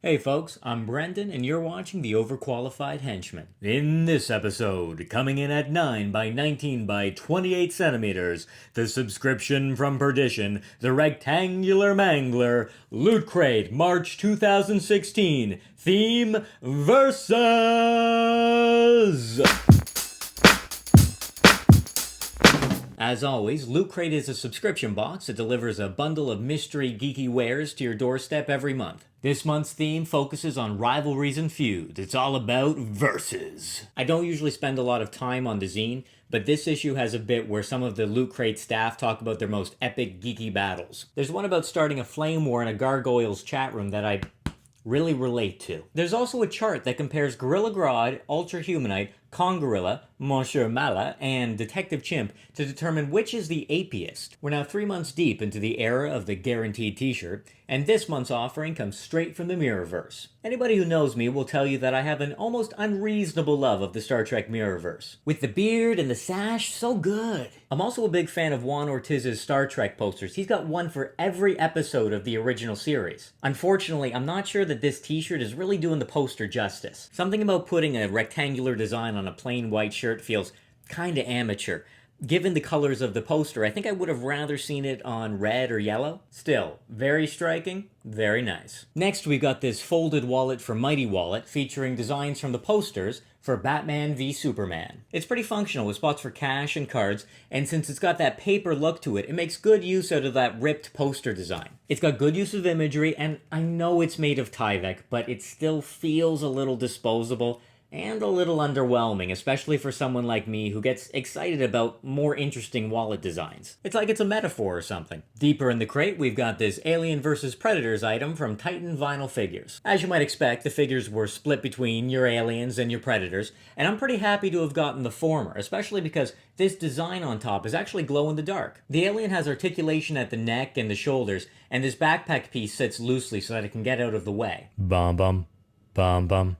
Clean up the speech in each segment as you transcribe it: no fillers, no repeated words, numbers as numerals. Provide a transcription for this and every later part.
Hey folks, I'm Brendan and you're watching the Overqualified Henchman. In this episode, coming in at 9 by 19 by 28 centimeters, the subscription from perdition, the rectangular mangler, Loot Crate, March 2016, theme Versus! As always, Loot Crate is a subscription box that delivers a bundle of mystery geeky wares to your doorstep every month. This month's theme focuses on rivalries and feuds. It's all about versus. I don't usually spend a lot of time on the zine, but this issue has a bit where some of the Loot Crate staff talk about their most epic geeky battles. There's one about starting a flame war in a gargoyle's chat room that I really relate to. There's also a chart that compares Gorilla Grodd, Ultra Humanite, Kongorilla, Monsieur Mala, and Detective Chimp to determine which is the apiest. We're now 3 months deep into the era of the guaranteed t-shirt, and this month's offering comes straight from the Mirrorverse. Anybody who knows me will tell you that I have an almost unreasonable love of the Star Trek Mirrorverse. With the beard and the sash, so good. I'm also a big fan of Juan Ortiz's Star Trek posters. He's got one for every episode of the original series. Unfortunately, I'm not sure that this t-shirt is really doing the poster justice. Something about putting a rectangular design on a plain white shirt feels kinda amateur. Given the colors of the poster, I think I would have rather seen it on red or yellow. Still, very striking, very nice. Next, we've got this folded wallet for Mighty Wallet, featuring designs from the posters for Batman v Superman. It's pretty functional with spots for cash and cards, and since it's got that paper look to it, it makes good use out of that ripped poster design. It's got good use of imagery, and I know it's made of Tyvek, but it still feels a little disposable and a little underwhelming, especially for someone like me who gets excited about more interesting wallet designs. It's like it's a metaphor or something. Deeper in the crate, we've got this Alien vs. Predators item from Titan Vinyl Figures. As you might expect, the figures were split between your aliens and your predators, and I'm pretty happy to have gotten the former, especially because this design on top is actually glow in the dark. The alien has articulation at the neck and the shoulders, and this backpack piece sits loosely so that it can get out of the way. Bum bum, bum bum.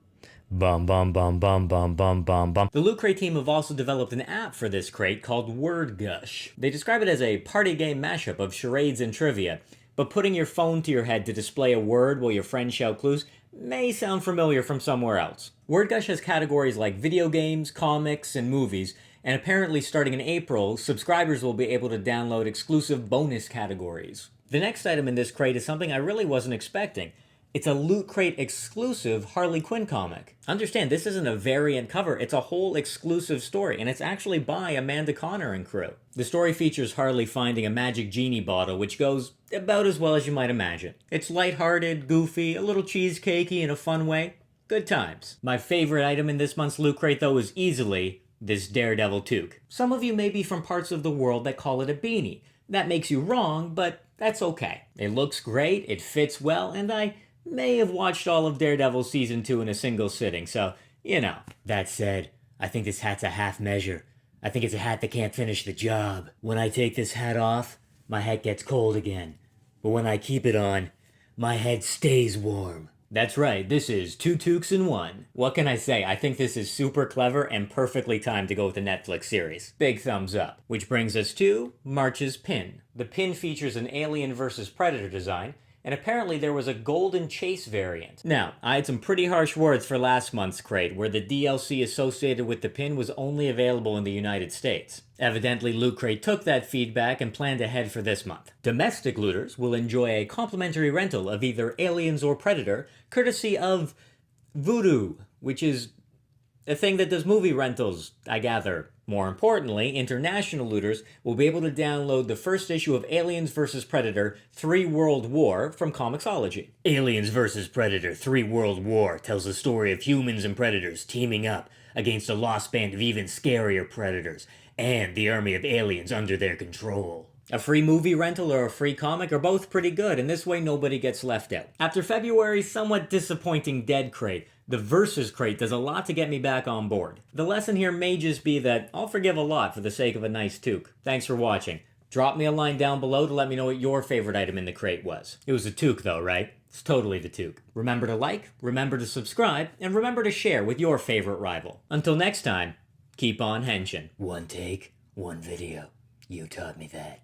Bum bum bum bum bum bum bum bum. The Loot Crate team have also developed an app for this crate called Word Gush. They describe it as a party game mashup of charades and trivia, but putting your phone to your head to display a word while your friends shout clues may sound familiar from somewhere else. Word Gush has categories like video games, comics, and movies, and apparently starting in April, subscribers will be able to download exclusive bonus categories. The next item in this crate is something I really wasn't expecting. It's a Loot Crate exclusive Harley Quinn comic. Understand, this isn't a variant cover, it's a whole exclusive story, and it's actually by Amanda Conner and crew. The story features Harley finding a magic genie bottle, which goes about as well as you might imagine. It's lighthearted, goofy, a little cheesecakey in a fun way. Good times. My favorite item in this month's Loot Crate, though, is easily this Daredevil toque. Some of you may be from parts of the world that call it a beanie. That makes you wrong, but that's okay. It looks great, it fits well, and I may have watched all of Daredevil Season 2 in a single sitting, so, you know. That said, I think this hat's a half measure. I think it's a hat that can't finish the job. When I take this hat off, my head gets cold again. But when I keep it on, my head stays warm. That's right, this is 2 toques in 1. What can I say? I think this is super clever and perfectly timed to go with the Netflix series. Big thumbs up. Which brings us to March's pin. The pin features an Alien vs. Predator design, and apparently there was a Golden Chase variant. Now, I had some pretty harsh words for last month's crate, where the DLC associated with the pin was only available in the United States. Evidently, Loot Crate took that feedback and planned ahead for this month. Domestic looters will enjoy a complimentary rental of either Aliens or Predator, courtesy of Voodoo, which is a thing that does movie rentals, I gather. More importantly, international looters will be able to download the first issue of Aliens vs. Predator 3 World War from Comixology. Aliens vs. Predator 3 World War tells the story of humans and predators teaming up against a lost band of even scarier predators and the army of aliens under their control. A free movie rental or a free comic are both pretty good, and this way nobody gets left out. After February's somewhat disappointing Dead Crate, the Versus Crate does a lot to get me back on board. The lesson here may just be that I'll forgive a lot for the sake of a nice toque. Thanks for watching. Drop me a line down below to let me know what your favorite item in the crate was. It was a toque though, right? It's totally the toque. Remember to like, remember to subscribe, and remember to share with your favorite rival. Until next time, keep on henching. One take, one video. You taught me that.